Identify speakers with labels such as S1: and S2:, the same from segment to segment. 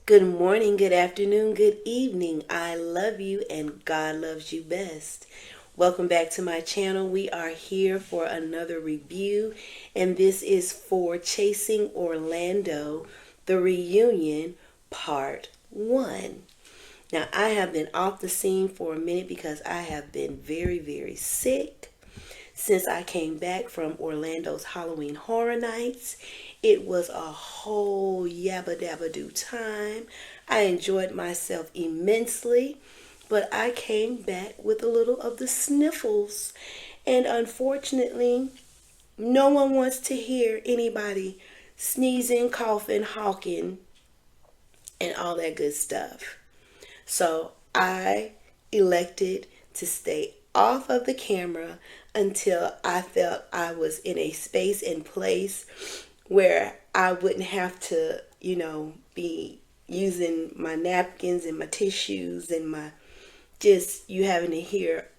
S1: Good morning, good afternoon, good evening. I love you and God loves you best. Welcome back to my channel. We are here for another review, and this is for Chasing Orlando, the reunion part 1. Now, I have been off the scene for a minute because I have been very sick. Since I came back from Orlando's Halloween Horror Nights, it was a whole yabba dabba do time. I enjoyed myself immensely, but I came back with a little of the sniffles. And unfortunately, no one wants to hear anybody sneezing, coughing, hawking, and all that good stuff. So I elected to stay off of the camera until I felt I was in a space and place where I wouldn't have to, be using my napkins and my tissues and my just you having to hear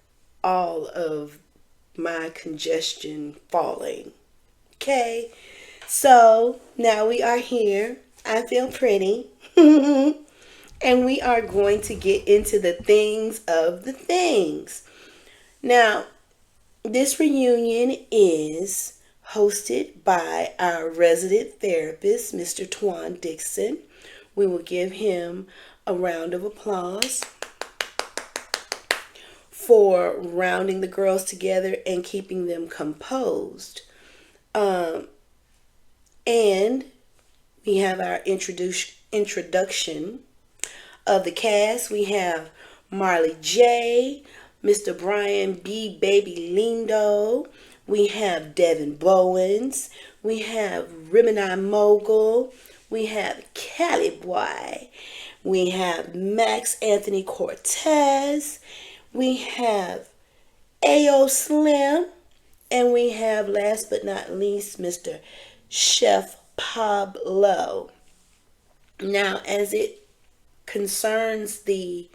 S1: all of my congestion falling. Okay, so now we are here. I feel pretty. And we are going to get into the things of the things. Now, this reunion is hosted by our resident therapist, Mr. Twan Dixon. We will give him a round of applause for rounding the girls together and keeping them composed. And we have our introduction of the cast. We have Marley J, Mr. Brian B. Baby Lindo. We have Devin Bowens. We have Remini Mogul. We have Cali Boy. We have Max Anthony Cortez. We have Ayo Slim. And we have, last but not least, Mr. Chef Pablo. Now, as it concerns the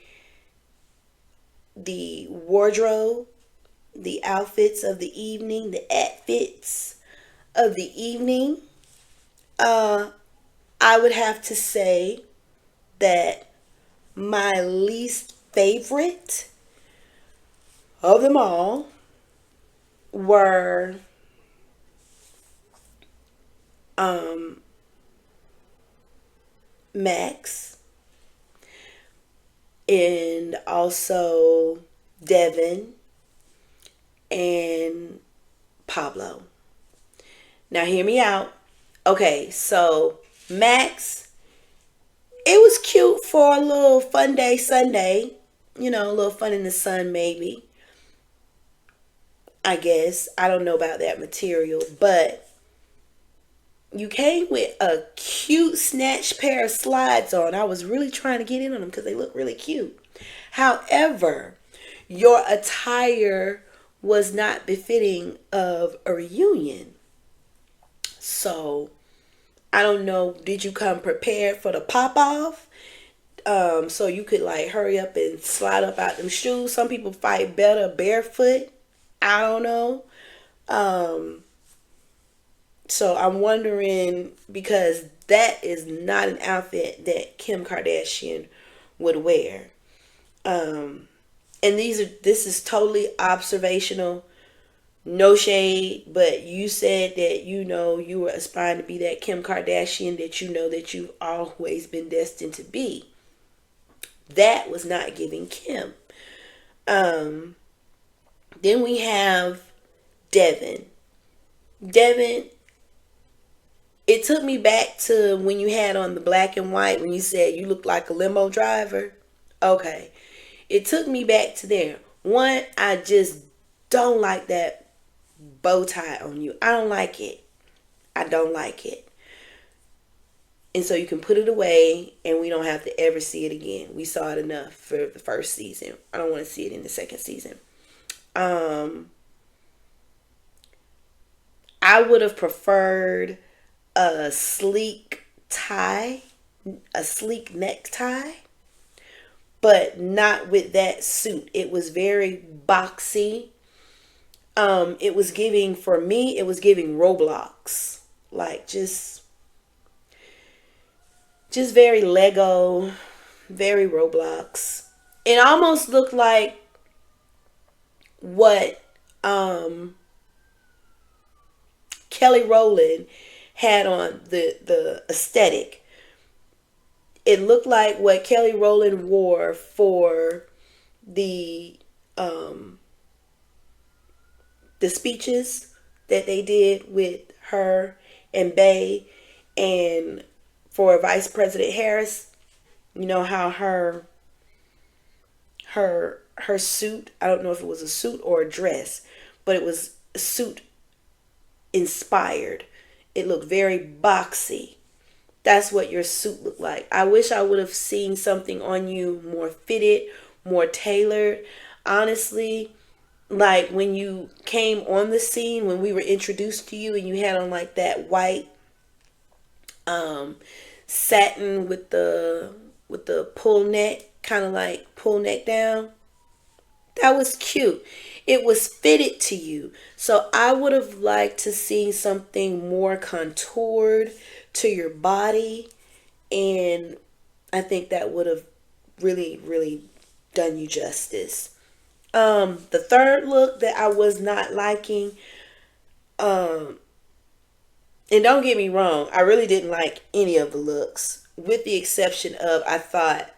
S1: wardrobe, the outfits of the evening, the outfits of the evening, I would have to say that my least favorite of them all were Max and also Devin and Pablo. Now, hear me out. Okay, so Max, it was cute for a little fun day Sunday. A little fun in the sun, maybe. I guess. I don't know about that material, but you came with a cute snatch pair of slides on. I was really trying to get in on them because they look really cute. However, your attire was not befitting of a reunion. So, I don't know, did you come prepared for the pop off? So you could like hurry up and slide up out them shoes. Some people fight better barefoot. I don't know. Um, so I'm wondering because that is not an outfit that Kim Kardashian would wear. Um, and this is totally observational, no shade, but you said that you were aspiring to be that Kim Kardashian that that you've always been destined to be. That was not giving Kim. Um, then we have Devin. Devin, it took me back to when you had on the black and white when you said you looked like a limo driver. Okay. It took me back to there. One, I just don't like that bow tie on you. I don't like it. I don't like it. And so you can put it away and we don't have to ever see it again. We saw it enough for the first season. I don't want to see it in the second season. Um, I would have preferred a sleek tie, a sleek necktie, but not with that suit. It was very boxy. It was giving, for me, it was giving Roblox. Like, just just very Lego, very Roblox. It almost looked like what Kelly Rowland had on the aesthetic. It looked like what Kelly Rowland wore for the um, the speeches that they did with her and Bay, and for Vice President Harris. You know how her suit, I don't know if it was a suit or a dress, but it was a suit inspired. It looked very boxy. That's what your suit looked like. I wish I would have seen something on you more fitted, more tailored. Honestly, like when you came on the scene, when we were introduced to you and you had on like that white um satin with the pull neck, kind of like pull neck down. That was cute. It was fitted to you. So I would have liked to see something more contoured to your body, and I think that would have really, really done you justice. The third look that I was not liking, um, and don't get me wrong, I really didn't like any of the looks, with the exception of I thought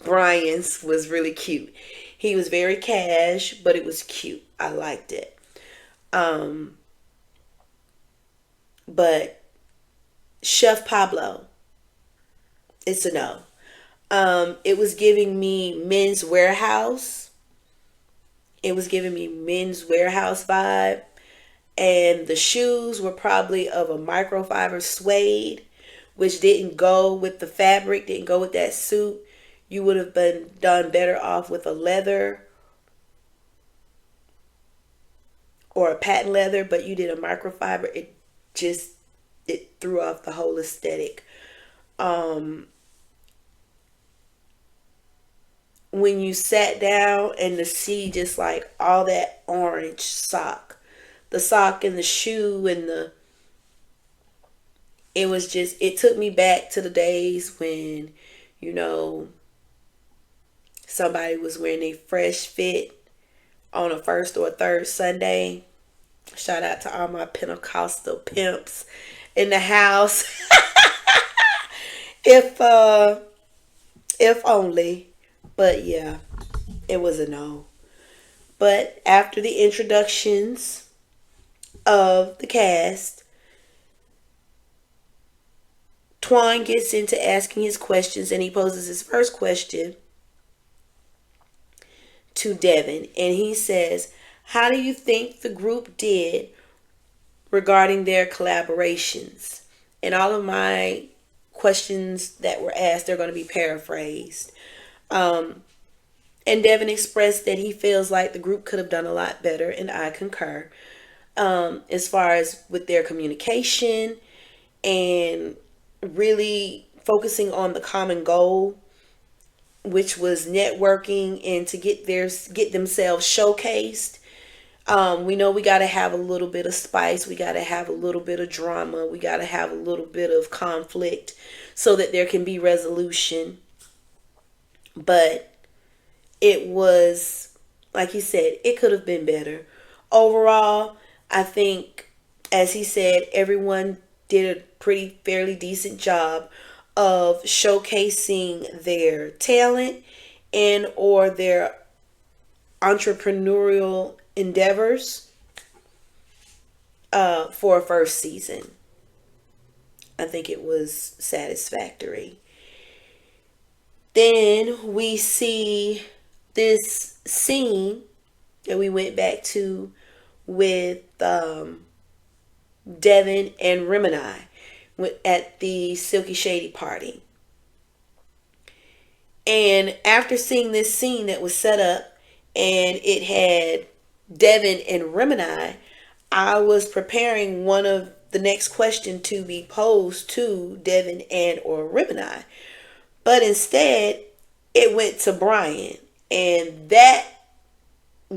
S1: Brian's was really cute. He was very cash, but it was cute. I liked it. Um, but Chef Pablo, it's a no. It was giving me Men's Warehouse. It was giving me Men's Warehouse vibe. And the shoes were probably of a microfiber suede, which didn't go with the fabric, didn't go with that suit. You would have been done better off with a leather or a patent leather, but you did a microfiber. Just it threw off the whole aesthetic. Um, when you sat down and to see just like all that orange sock, the sock and the shoe and the it was just, it took me back to the days when, you know, somebody was wearing a fresh fit on a first or a third Sunday. Shout out to all my Pentecostal pimps in the house. if uh if only. But yeah, it was a no. But after the introductions of the cast, Twan gets into asking his questions, and he poses his first question to Devin, and he says, how do you think the group did regarding their collaborations? And all of my questions that were asked, they're going to be paraphrased. Um, and Devin expressed that he feels like the group could have done a lot better, and I concur. As far as with their communication and really focusing on the common goal, which was networking and to get themselves showcased. We know we got to have a little bit of spice. We got to have a little bit of drama. We got to have a little bit of conflict so that there can be resolution. But it was, like he said, it could have been better. Overall, I think, as he said, everyone did a pretty fairly decent job of showcasing their talent and or their entrepreneurial endeavors for a first season. I think it was satisfactory. Then we see this scene that we went back to with Devin and Remini at the Silky Shady party. And after seeing this scene that was set up and it had Devin and Remini, I was preparing one of the next question to be posed to Devin and or Remini. But instead, it went to Brian. And that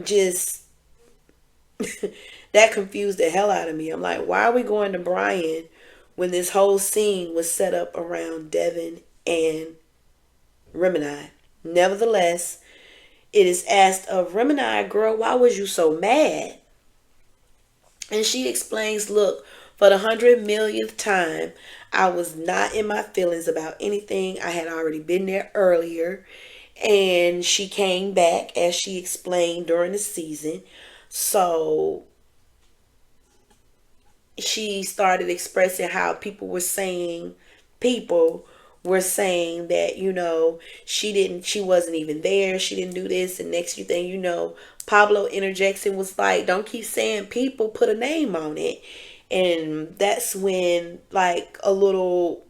S1: just that confused the hell out of me. I'm like, why are we going to Brian when this whole scene was set up around Devin and Remini. Nevertheless, it is asked of Remini, girl, why was you so mad? And she explains, look, for the 100 millionth time, I was not in my feelings about anything. I had already been there earlier. And she came back, as she explained, during the season. So she started expressing how people were saying that, she wasn't even there, she didn't do this, and next thing you know, Pablo interjects and was like, don't keep saying people, put a name on it. And that's when like a little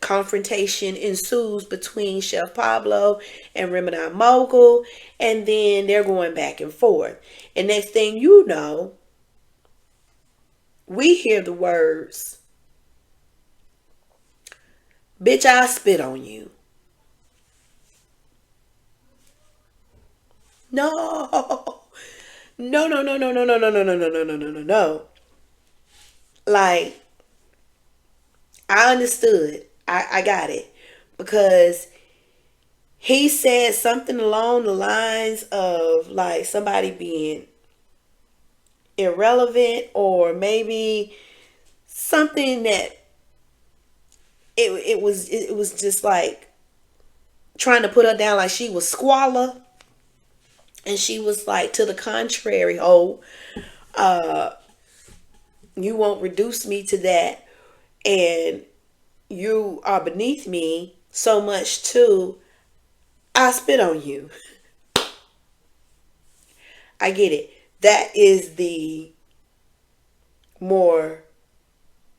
S1: confrontation ensues between Chef Pablo and Remini Mogul, and then they're going back and forth. And next thing you know, we hear the words, bitch, I spit on you. No. No, no, no, no, no, no, no, no, no, no, no, no, no, no, no. Like, I understood. I got it. Because he said something along the lines of like somebody being irrelevant, or maybe something that it was just like trying to put her down, like she was squalor. And she was like, to the contrary, oh, you won't reduce me to that, and you are beneath me so much too. I spit on you. I get it. That is the more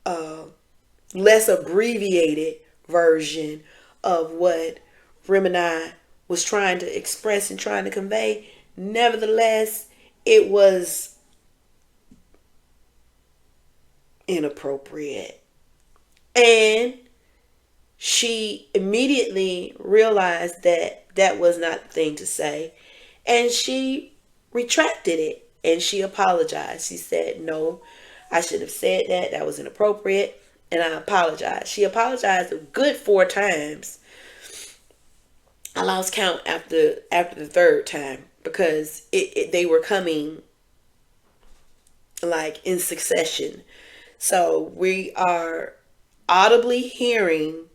S1: uh, less abbreviated version of what Remini was trying to express and trying to convey. Nevertheless, it was inappropriate. And she immediately realized that that was not the thing to say. And she retracted it and she apologized. She said, no, I should have said that. That was inappropriate. And I apologize. She apologized a good 4 times. I lost count after the third time because they were coming like in succession. So we are audibly hearing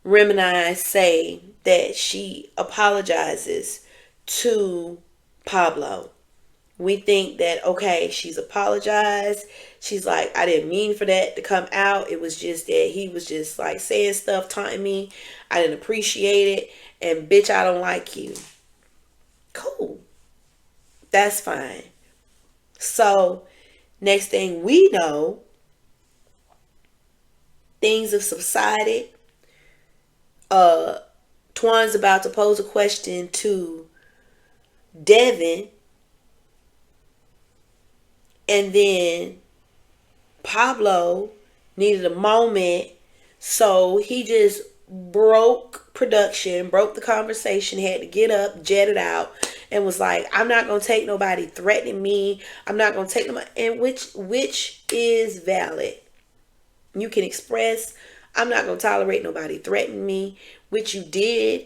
S1: Remini say that she apologizes to Pablo. We think that, okay, she's apologized. She's like, I didn't mean for that to come out. It was just that he was just like saying stuff, taunting me. I didn't appreciate it. And bitch, I don't like you. Cool. That's fine. So, next thing we know, things have subsided. Twan's about to pose a question to Devin. And then Pablo needed a moment. So he just broke production, broke the conversation, had to get up, jetted out, and was like, I'm not going to take nobody threatening me. I'm not going to take nobody. And which is valid. You can express, I'm not going to tolerate nobody threatening me, which you did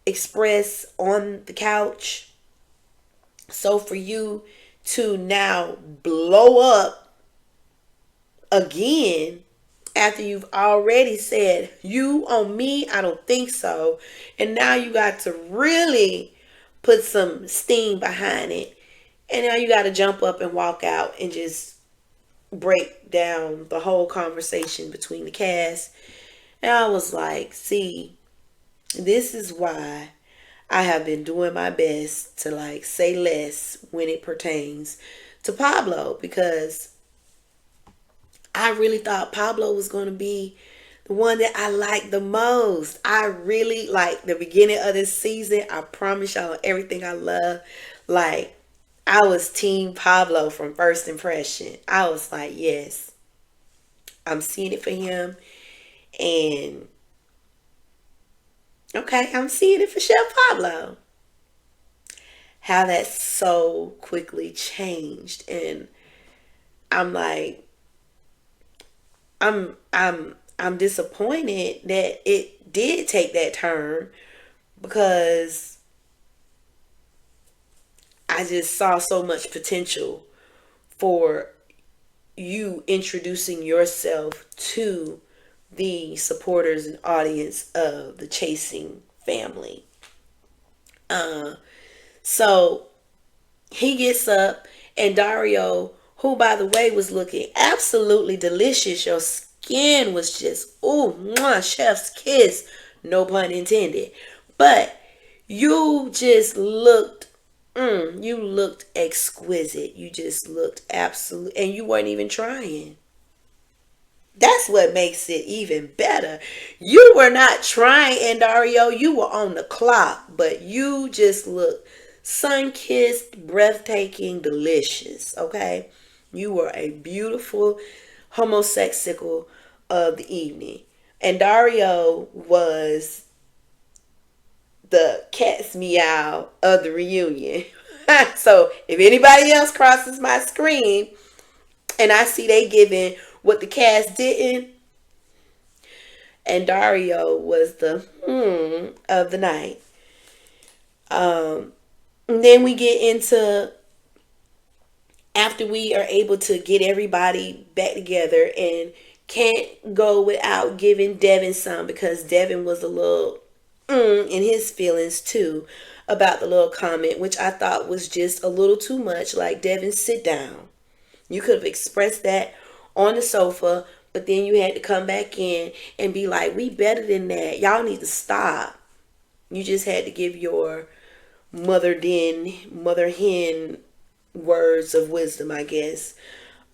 S1: express on the couch. So for you to now blow up again after you've already said, you on me, I don't think so. And now you got to really put some steam behind it. And now you got to jump up and walk out and just break down the whole conversation between the cast. And I was like, see, this is why I have been doing my best to like say less when it pertains to Pablo, because I really thought Pablo was going to be the one that I liked the most. I really like the beginning of this season. I promise y'all, everything I love. Like, I was team Pablo from first impression. I was like, yes, I'm seeing it for him. And okay, I'm seeing it for Chef Pablo. How that so quickly changed. And I'm like, I'm disappointed that it did take that turn, because I just saw so much potential for you introducing yourself to the supporters and audience of the Chasing family. So he gets up, and Dario, who by the way was looking absolutely delicious, your skin was just, ooh, mwah, chef's kiss, no pun intended. But you just looked, you looked exquisite. You just looked absolute, and you weren't even trying. That's what makes it even better. You were not trying, Dario. You were on the clock, but you just look sun kissed, breathtaking, delicious. Okay? You were a beautiful homosexual of the evening. And Dario was the cat's meow of the reunion. So if anybody else crosses my screen and I see they giving what the cast didn't, and Dario was the of the night. And then we get into, after we are able to get everybody back together, and can't go without giving Devin some, because Devin was a little in his feelings too about the little comment, which I thought was just a little too much. Like, Devin, sit down. You could have expressed that on the sofa, but then you had to come back in and be like, we better than that. Y'all need to stop. You just had to give your mother hen words of wisdom, I guess.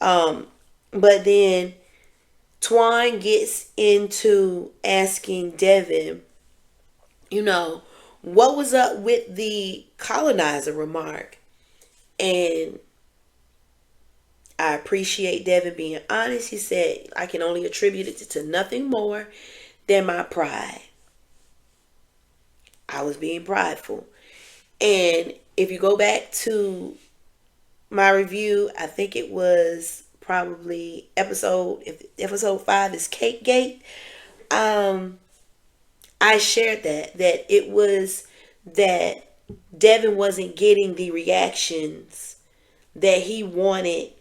S1: But then Twine gets into asking Devin, you know, what was up with the colonizer remark? And I appreciate Devin being honest. He said, I can only attribute it to nothing more than my pride. I was being prideful. And if you go back to my review, I think it was probably episode 5 is Cake Gate. I shared that it was that Devin wasn't getting the reactions that he wanted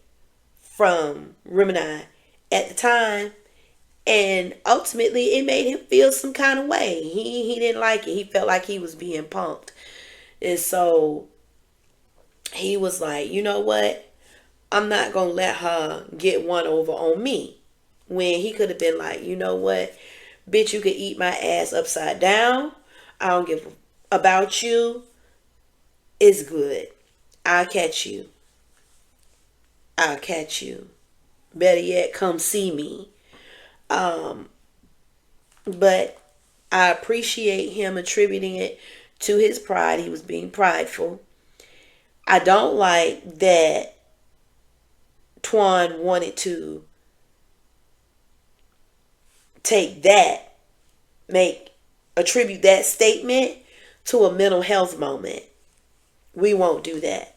S1: from Remini at the time, and ultimately it made him feel some kind of way. He didn't like it. He felt like he was being punked, and so he was like, you know what? I'm not gonna let her get one over on me. When he could have been like, you know what? Bitch, you could eat my ass upside down. I don't give about you. It's good. I'll catch you. I'll catch you. Better yet, come see me. But I appreciate him attributing it to his pride. He was being prideful. I don't like that Twan wanted to take that, attribute that statement to a mental health moment. We won't do that.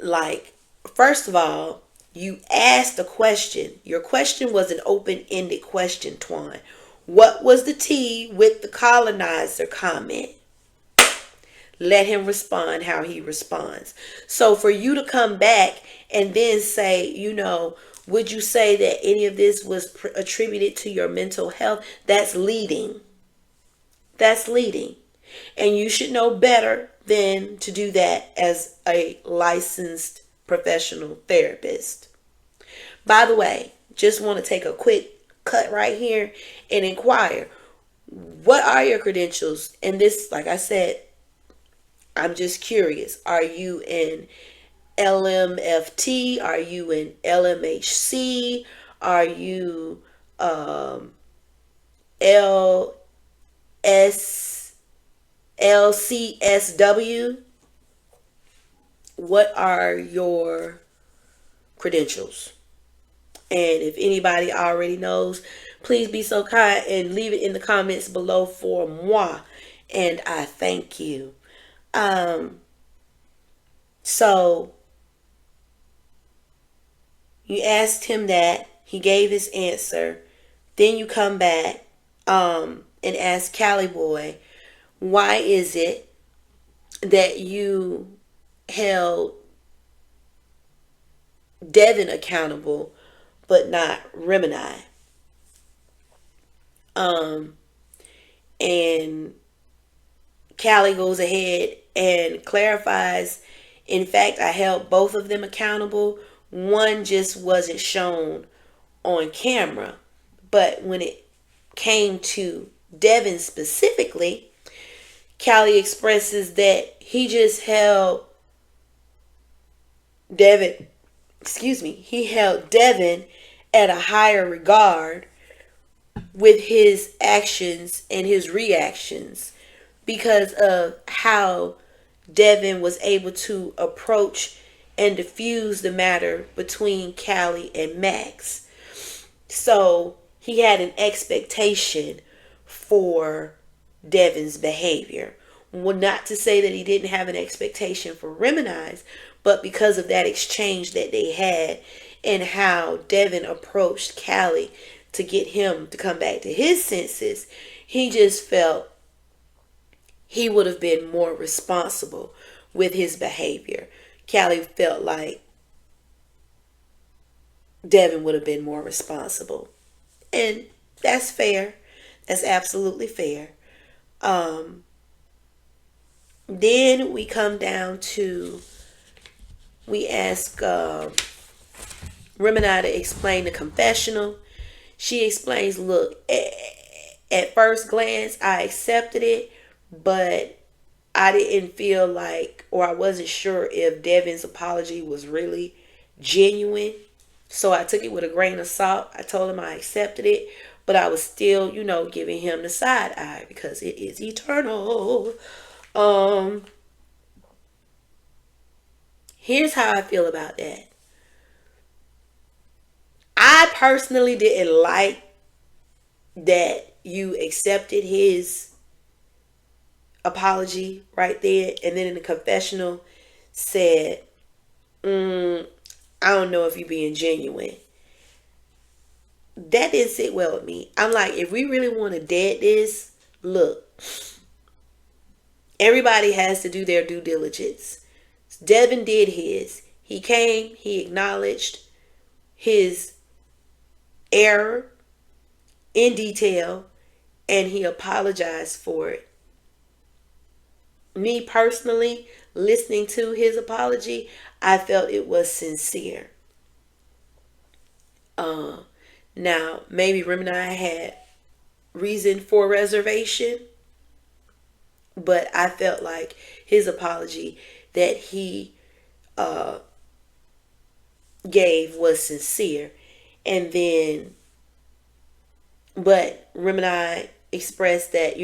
S1: Like, first of all, you asked a question. Your question was an open-ended question, Twan. What was the tea with the colonizer comment? Let him respond how he responds. So for you to come back and then say, would you say that any of this was attributed to your mental health? That's leading. That's leading. And you should know better than to do that as a licensed professional therapist. By the way, just want to take a quick cut right here and inquire, what are your credentials? And this, like I said, I'm just curious. Are you in LMFT? Are you in LMHC? Are you LCSW? What are your credentials? And if anybody already knows, please be so kind and leave it in the comments below for moi. And I thank you. So you asked him that. He gave his answer. Then you come back and ask Cali Boy, why is it that you held Devin accountable but not Remini? And Callie goes ahead and clarifies, in fact, I held both of them accountable. One just wasn't shown on camera. But when it came to Devin specifically, Callie expresses that he just held Devin, he held Devin at a higher regard with his actions and his reactions because of how Devin was able to approach and diffuse the matter between Callie and Max. So he had an expectation for Devin's behavior. Well, not to say that he didn't have an expectation for Remini's, but because of that exchange that they had and how Devin approached Callie to get him to come back to his senses, he just felt he would have been more responsible with his behavior. Callie felt like Devin would have been more responsible. And that's fair. That's absolutely fair. Then we come down to, we ask Remini to explain the confessional. She explains, look, at first glance, I accepted it, but I didn't feel like, or I wasn't sure if Devin's apology was really genuine. So I took it with a grain of salt. I told him I accepted it, but I was still, giving him the side eye because it is eternal. Here's how I feel about that. I personally didn't like that you accepted his apology right there, and then in the confessional said, I don't know if you're being genuine. That didn't sit well with me. I'm like, if we really want to dead this, look, everybody has to do their due diligence. Devin did his. He came, he acknowledged his error in detail, and he apologized for it. Me personally, listening to his apology, I felt it was sincere. Now, maybe Remini had reason for reservation, but I felt like his apology that he gave was sincere. And then, but Remini expressed that,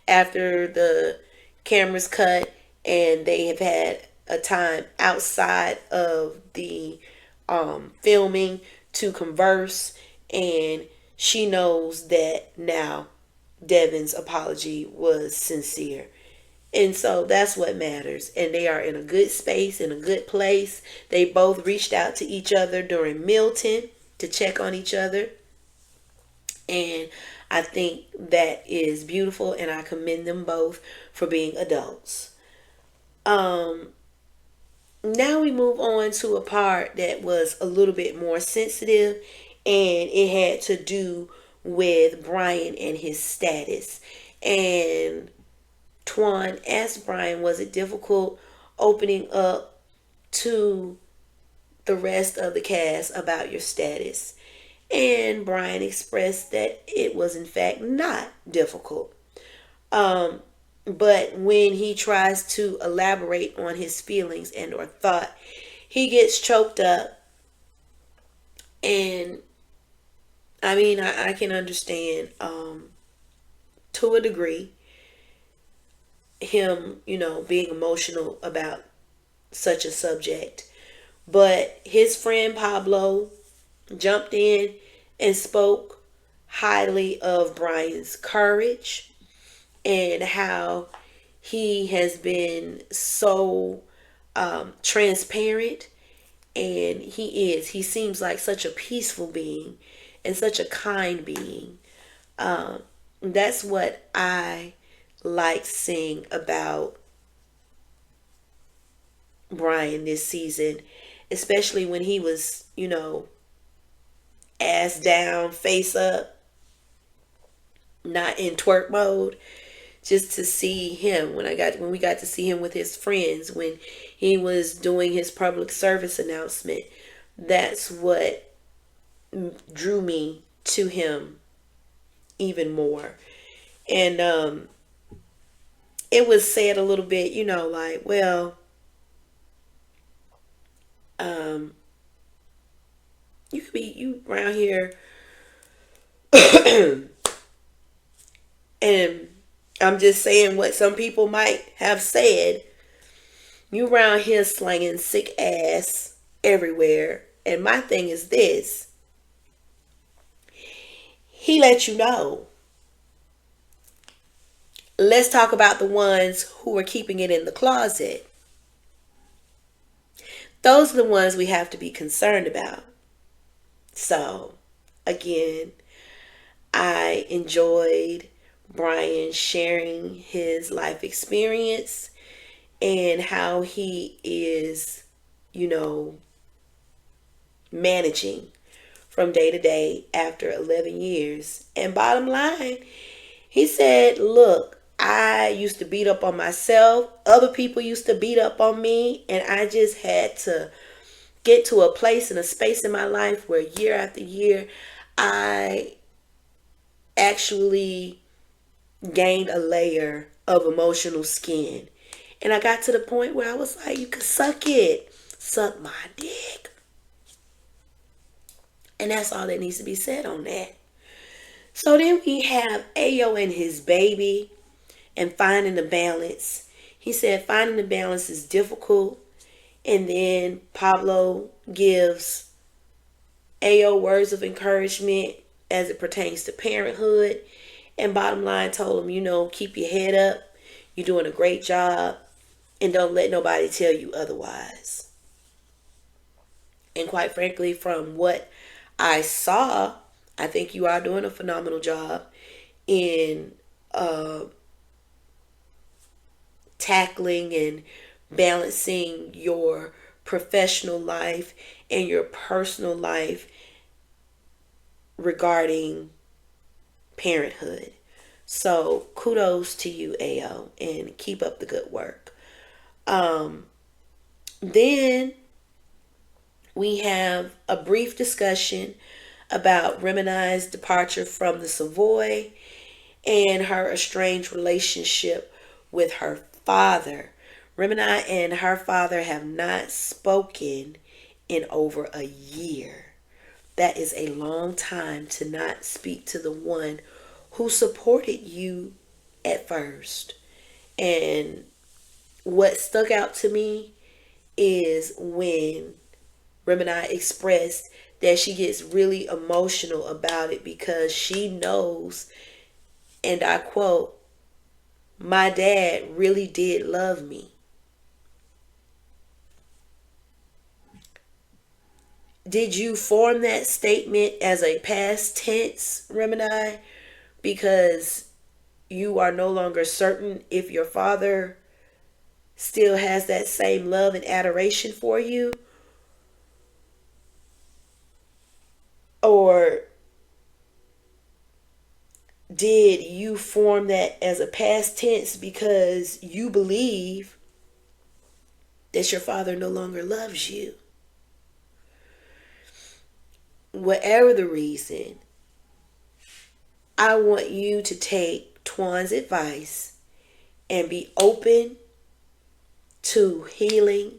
S1: after the cameras cut and they have had a time outside of the filming to converse, and she knows that now Devin's apology was sincere. And so that's what matters. And they are in a good space, in a good place. They both reached out to each other during Milton to check on each other. And I think that is beautiful, and I commend them both for being adults. Now we move on to a part that was a little bit more sensitive, and it had to do with Brian and his status. And Twan asked Brian, was it difficult opening up to the rest of the cast about your status? And Brian expressed that it was in fact not difficult. But when he tries to elaborate on his feelings and or thought, he gets choked up. And I mean, I can understand to a degree him, being emotional about such a subject. But his friend Pablo jumped in and spoke highly of Brian's courage and how he has been so transparent And he seems like such a peaceful being and such a kind being. That's what I like seeing about Brian this season, especially when he was, ass down, face up, not in twerk mode. Just to see him when we got to see him with his friends when he was doing his public service announcement, that's what drew me to him even more. And it was said a little bit, like, well, um, you could be you around here, and I'm just saying what some people might have said. You around here slanging sick ass everywhere. And my thing is this. He let you know. Let's talk about the ones who are keeping it in the closet. Those are the ones we have to be concerned about. So, again, I enjoyed Brian sharing his life experience and how he is, you know, managing from day to day after 11 years. And bottom line, he said, look, I used to beat up on myself. Other people used to beat up on me. And I just had to get to a place and a space in my life where year after year, I actually gained a layer of emotional skin. And I got to the point where I was like, you can suck it. Suck my dick. And that's all that needs to be said on that. So then we have Ayo and his baby and finding the balance. He said finding the balance is difficult. And then Pablo gives Ayo words of encouragement as it pertains to parenthood. And bottom line told him, keep your head up. You're doing a great job. And don't let nobody tell you otherwise. And quite frankly, from what I saw, I think you are doing a phenomenal job in tackling and balancing your professional life and your personal life regarding parenthood. So kudos to you, Ayo, and keep up the good work. Then we have a brief discussion about Remini's departure from the Savoy and her estranged relationship with her father. Remini and her father have not spoken in over a year. That is a long time to not speak to the one who supported you at first. And what stuck out to me is when Remini expressed that she gets really emotional about it because she knows, and I quote, my dad really did love me. Did you form that statement as a past tense, Remini, because you are no longer certain if your father still has that same love and adoration for you? Or did you form that as a past tense because you believe that your father no longer loves you? Whatever the reason, I want you to take Twan's advice and be open to healing,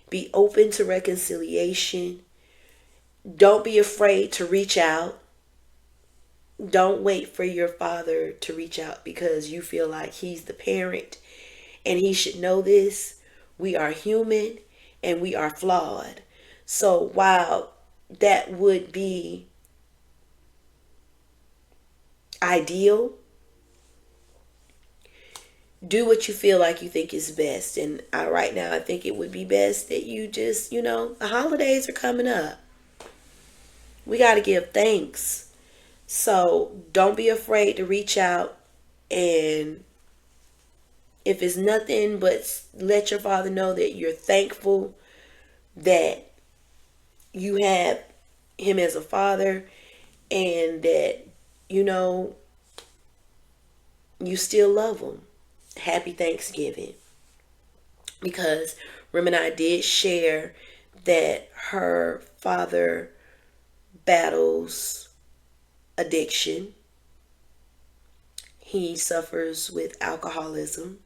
S1: be open to reconciliation. Don't be afraid to reach out. Don't wait for your father to reach out because you feel like he's the parent and he should know this. We are human and we are flawed. So while that would be ideal, do what you feel like you think is best. And right now, I think it would be best that you just, the holidays are coming up. We got to give thanks. So don't be afraid to reach out. And if it's nothing but let your father know that you're thankful that you have him as a father, and that, you know, you still love him. Happy Thanksgiving. Because Rem and I did share that her father battles addiction. He suffers with alcoholism.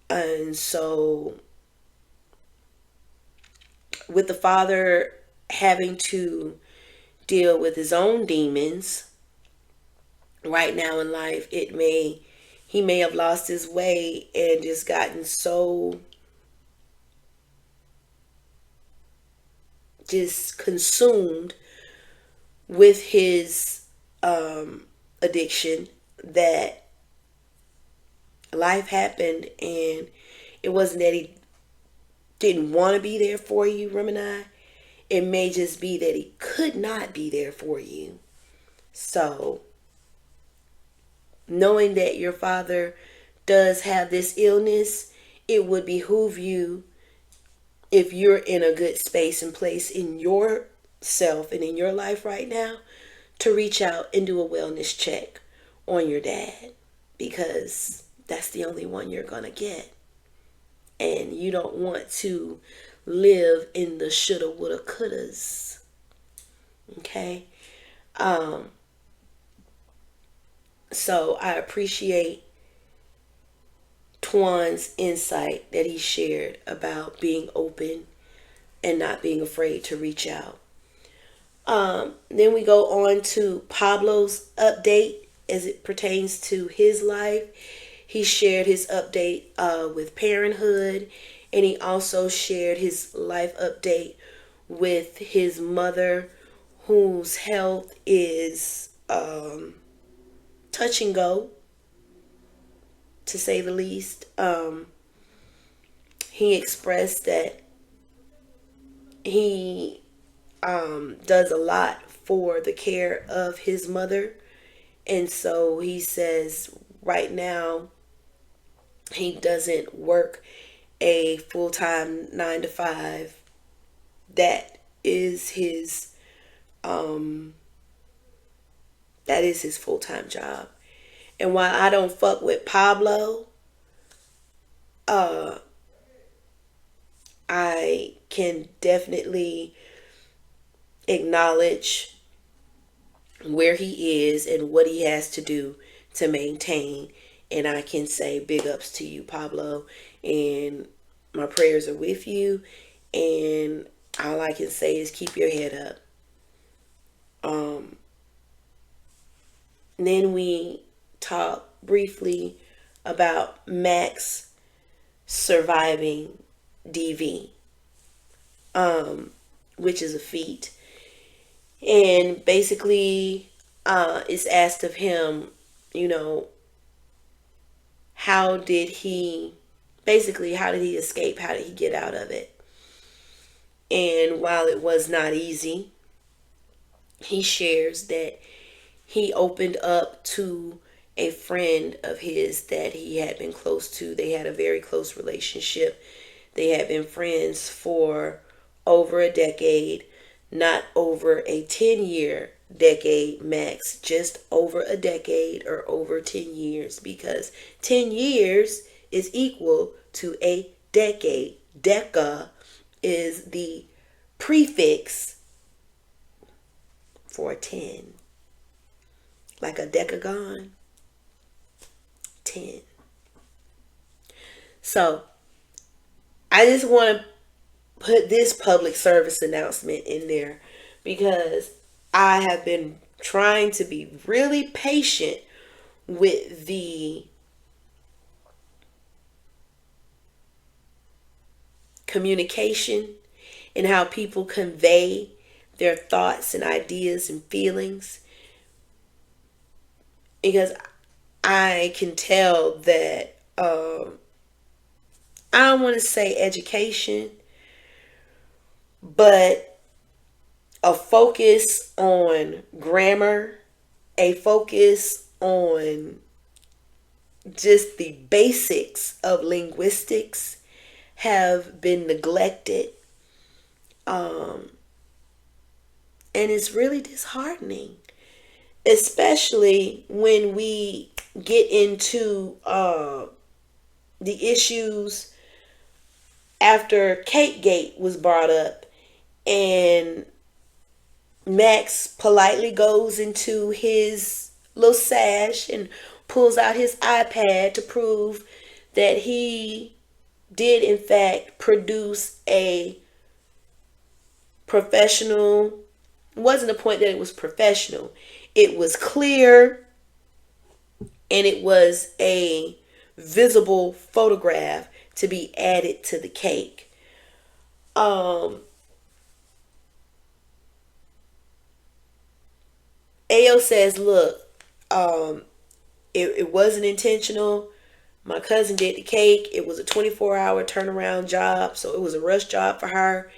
S1: And so, with the father having to deal with his own demons right now in life, he may have lost his way and just gotten so just consumed with his addiction that life happened, and it wasn't that he didn't want to be there for you, Remini. It may just be that he could not be there for you. So, knowing that your father does have this illness, it would behoove you, if you're in a good space and place in yourself and in your life right now, to reach out and do a wellness check on your dad, because that's the only one you're going to get. And you don't want to live in the shoulda, woulda, couldas. Okay? So I appreciate Twan's insight that he shared about being open and not being afraid to reach out. Then we go on to Pablo's update as it pertains to his life. He shared his update with parenthood, and he also shared his life update with his mother, whose health is touch and go, to say the least. He expressed that he does a lot for the care of his mother. And so he says right now he doesn't work a full-time 9 to 5. That is his full-time job. And while I don't fuck with Pablo, I can definitely acknowledge where he is and what he has to do to maintain. And I can say big ups to you, Pablo. And my prayers are with you. And all I can say is keep your head up. Then we talk briefly about Max surviving DV, which is a feat. And basically, it's asked of him, how did he escape? How did he get out of it? And while it was not easy, he shares that he opened up to a friend of his that he had been close to. They had a very close relationship. They had been friends for over a decade, not over a 10-year decade max, just over a decade or over 10 years, because 10 years is equal to a decade. Deca is the prefix for 10. Like a decagon, 10. So I just want to put this public service announcement in there, because I have been trying to be really patient with the communication and how people convey their thoughts and ideas and feelings, because I can tell that I don't want to say education, but a focus on grammar, a focus on just the basics of linguistics have been neglected. Um, and it's really disheartening, especially when we get into the issues after Cake Gate was brought up, and Max politely goes into his little sash and pulls out his iPad to prove that he did in fact produce a professional. It wasn't a point that it was professional. It was clear, and it was a visible photograph to be added to the cake. Um Ayo says, look, um it wasn't intentional. My cousin did the cake. It was a 24-hour turnaround job, so it was a rush job for her.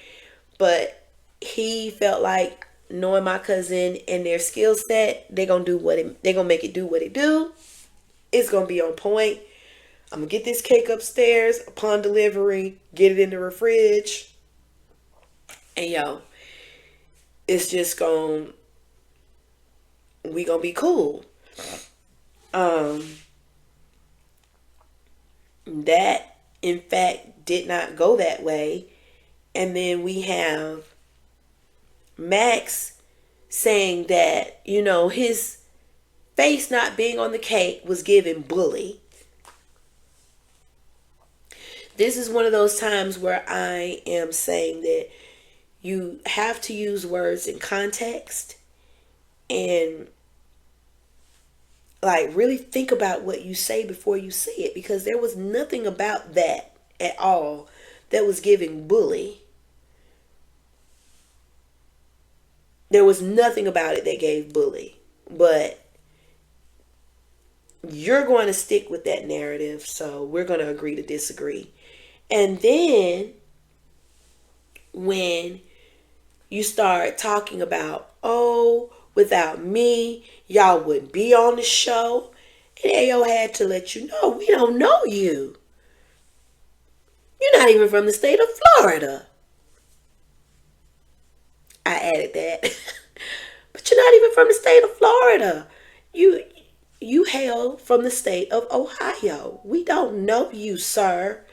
S1: But he felt like, knowing my cousin and their skill set, they're gonna make it do what it do. It's gonna be on point. I'm gonna get this cake upstairs upon delivery, get it in the fridge, and yo, it's just gonna we gonna be cool. Um, that in fact did not go that way, and then we have Max saying that his face not being on the cake was giving bully. This is one of those times where I am saying that you have to use words in context and like really think about what you say before you say it, because there was nothing about that at all that was giving bully. There was nothing about it that gave bully. But you're going to stick with that narrative, so we're going to agree to disagree. And then when you start talking about, oh, without me, y'all wouldn't be on the show. And Ayo had to let you know, we don't know you. You're not even from the state of Florida. I added that. But you're not even from the state of Florida. You hail from the state of Ohio. We don't know you, sir.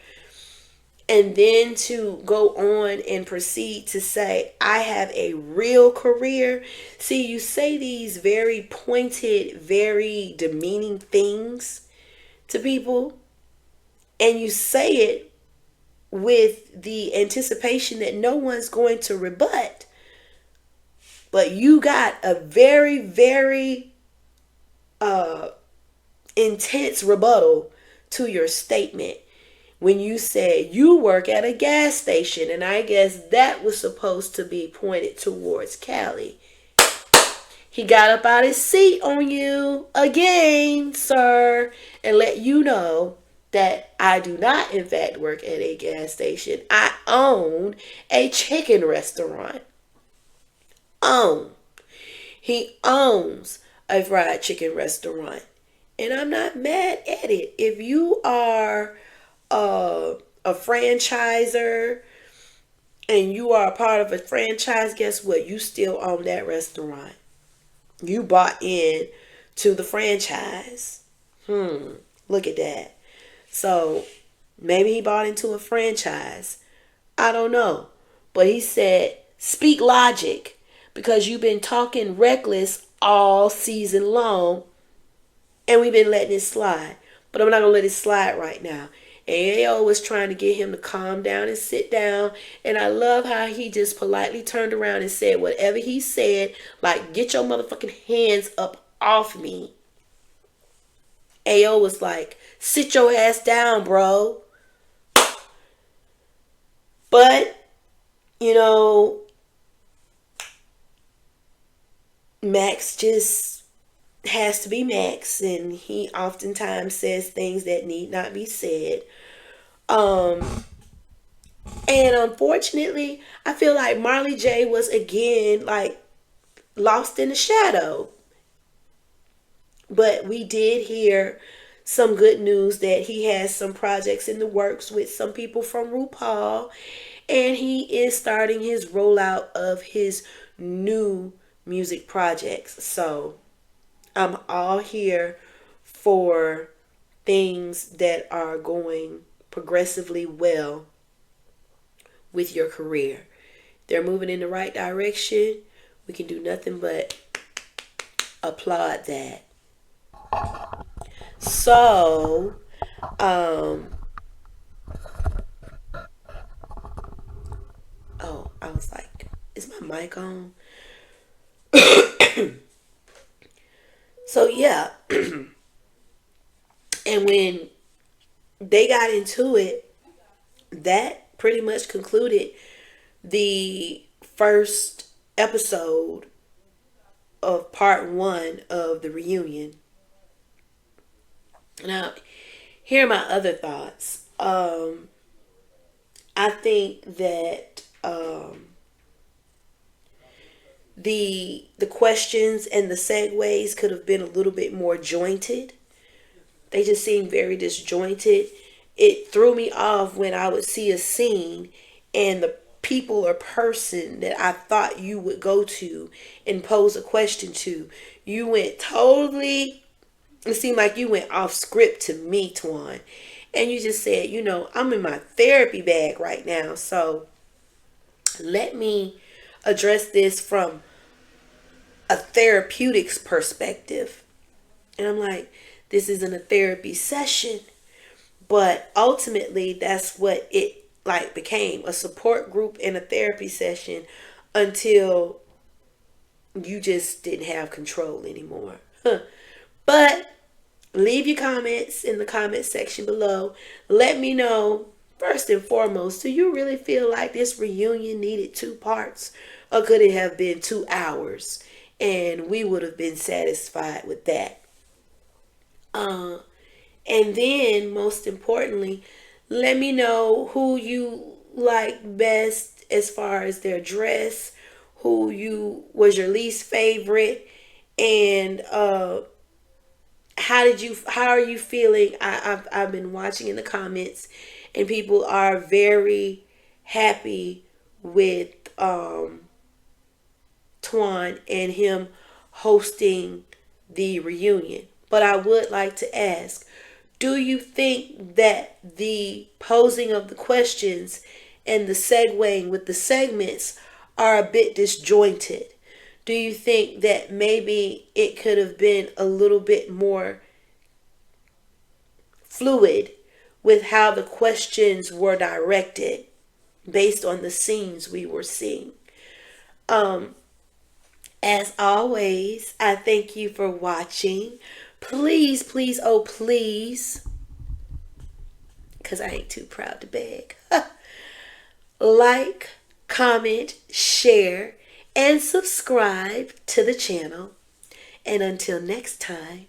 S1: And then to go on and proceed to say, I have a real career. See, you say these very pointed, very demeaning things to people, and you say it with the anticipation that no one's going to rebut. But you got a very, very intense rebuttal to your statement when you said you work at a gas station, and I guess that was supposed to be pointed towards Callie. He got up out his seat on you again, sir, and let you know that I do not in fact work at a gas station. I own a chicken restaurant. Own. He owns a fried chicken restaurant. And I'm not mad at it. If you are a franchisor and you are a part of a franchise, guess what? You still own that restaurant. You bought in to the franchise. Look at that. So maybe he bought into a franchise. I don't know. But he said, speak logic, because you've been talking reckless all season long and we've been letting it slide. But I'm not going to let it slide right now. And Ayo was trying to get him to calm down and sit down. And I love how he just politely turned around and said whatever he said, like, get your motherfucking hands up off me. Ayo was like, sit your ass down, bro. But, Max just has to be Max, and he oftentimes says things that need not be said. Um, and unfortunately, I feel like Marley J was again like lost in the shadow. But we did hear some good news that he has some projects in the works with some people from RuPaul, and he is starting his rollout of his new music projects. So I'm all here for things that are going progressively well with your career. They're moving in the right direction. We can do nothing but applaud that. So, um, oh, I was like, is my mic on? So, yeah. And when they got into it, that pretty much concluded the first episode of part one of the reunion. Now, here are my other thoughts. I think that the questions and the segues could have been a little bit more jointed. They just seemed very disjointed. It threw me off when I would see a scene and the people or person that I thought you would go to and pose a question to, you went totally, it seemed like you went off script to me, Twan. And you just said, I'm in my therapy bag right now. So let me address this from a therapeutics perspective. And I'm like, this isn't a therapy session. But ultimately, that's what it like became, a support group and a therapy session until you just didn't have control anymore. Huh. But leave your comments in the comment section below. Let me know, first and foremost, do you really feel like this reunion needed two parts? Or could it have been 2 hours? And we would have been satisfied with that. Uh, and then, most importantly, let me know who you like best as far as their dress, who you was your least favorite, and how are you feeling? I've been watching in the comments, and people are very happy with Twan and him hosting the reunion. But I would like to ask, do you think that the posing of the questions and the segueing with the segments are a bit disjointed? Do you think that maybe it could have been a little bit more fluid with how the questions were directed based on the scenes we were seeing? Um, As always, I thank you for watching. Please, please, oh please, because I ain't too proud to beg. Like, comment, share, and subscribe to the channel. And until next time,